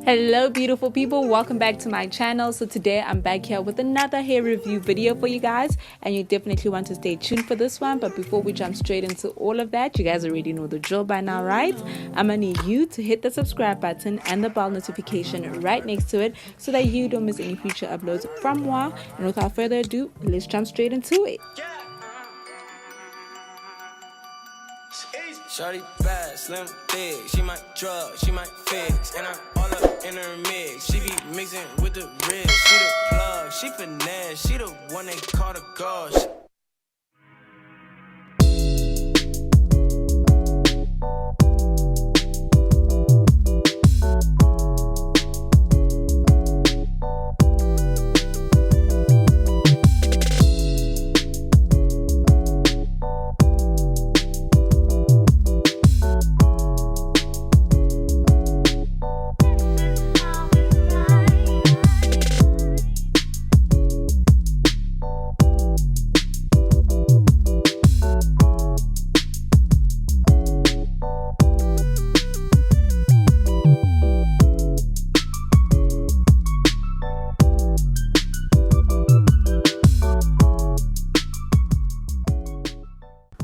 Hello beautiful people, welcome back to my channel. So today I'm back here with another hair review video for you guys, and you definitely want to stay tuned for this one. But before we jump straight into all of that, you guys already know the drill by now, right? I'm gonna need you to hit the subscribe button and the bell notification right next to it so that you don't miss any future uploads from moi. And without further ado, let's jump straight into it. Shorty bad, slim, big. She might drug, she might fix. And I'm all up in her mix. She be mixing with the rich. She the plug, she finesse. She the one they call the gauche.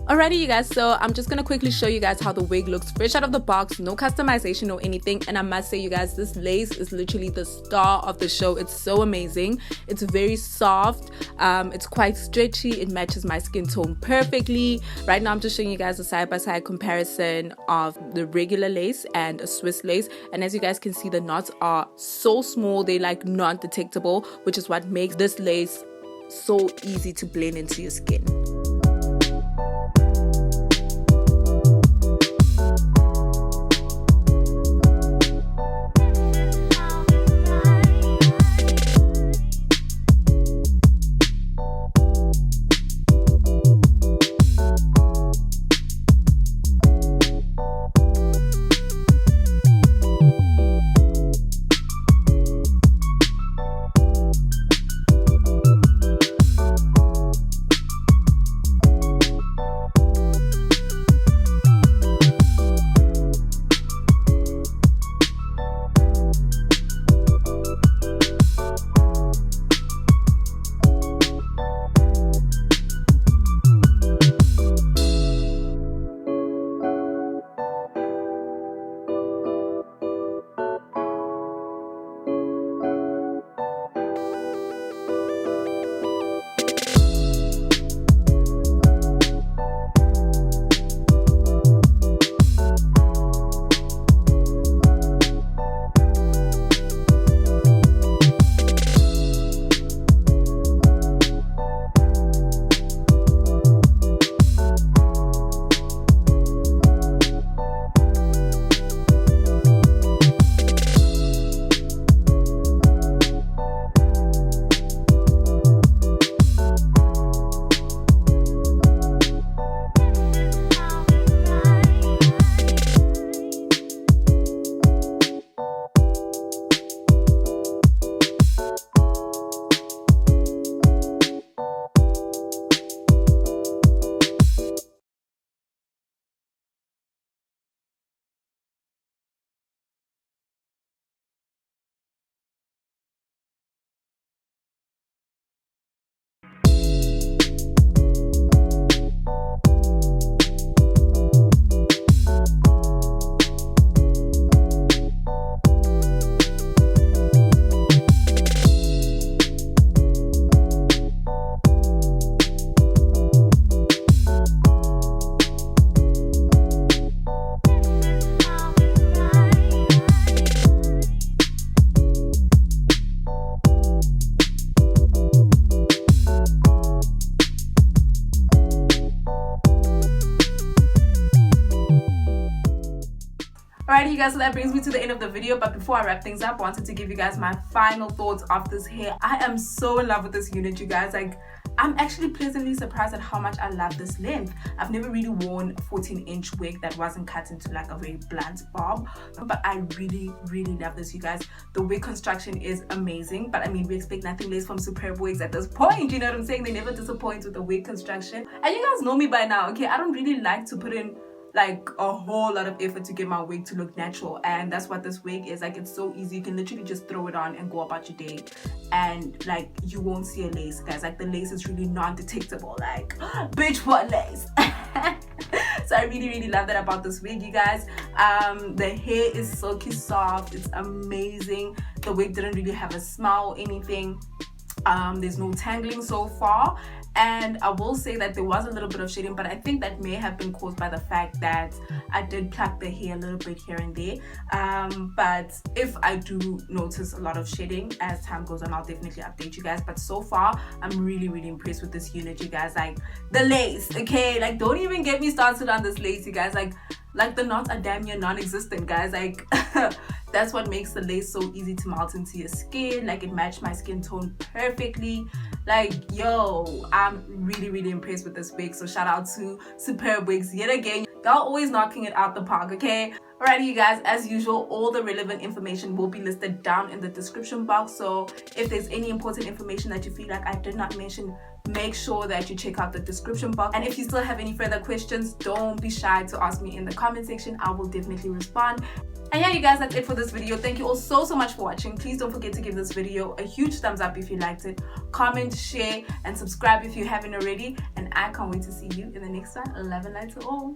Alrighty you guys, so I'm just gonna quickly show you guys how the wig looks fresh out of the box, no customization or anything. And I must say you guys, this lace is literally the star of the show. It's so amazing. It's very soft, it's quite stretchy, it matches my skin tone perfectly. Right now I'm just showing you guys a side-by-side comparison of the regular lace and a Swiss lace, and as you guys can see, the knots are so small, they're like non-detectable, which is what makes this lace so easy to blend into your skin. Alrighty you guys, so that brings me to the end of the video. But before I wrap things up, I wanted to give you guys my final thoughts of this hair. I am so in love with this unit, you guys. Like, I'm actually pleasantly surprised at how much I love this length. I've never really worn a 14-inch wig that wasn't cut into like a very blunt bob, but I really love this, you guys. The wig construction is amazing, but I mean, we expect nothing less from Superbwigs at this point, you know what I'm saying? They never disappoint with the wig construction. And you guys know me by now, okay? I don't really like to put in like a whole lot of effort to get my wig to look natural, and that's what this wig is. Like, it's so easy. You can literally just throw it on and go about your day, and like you won't see a lace, guys. Like, the lace is really non-detectable. Like, bitch, what lace? So I really love that about this wig, you guys. The hair is silky soft. It's amazing. The wig didn't really have a smell or anything. There's no tangling so far, and I will say that there was a little bit of shedding, but I think that may have been caused by the fact that I did pluck the hair a little bit here and there. But if I do notice a lot of shedding as time goes on, I'll definitely update you guys. But so far, I'm really impressed with this unit, you guys. Like, the lace, okay? Like, don't even get me started on this lace, you guys. Like the knots are damn near non-existent, guys. Like, that's what makes the lace so easy to melt into your skin. Like, it matched my skin tone perfectly. Like, yo, I'm really impressed with this wig. So shout out to Superbwigs yet again. Y'all always knocking it out the park, okay? Alrighty, you guys, as usual, all the relevant information will be listed down in the description box. So if there's any important information that you feel like I did not mention, make sure that you check out the description box. And if you still have any further questions, don't be shy to ask me in the comment section. I will definitely respond. And yeah, you guys, that's it for this video. Thank you all so much for watching. Please don't forget to give this video a huge thumbs up if you liked it. Comment, share, and subscribe if you haven't already. And I can't wait to see you in the next one. Love and light to all.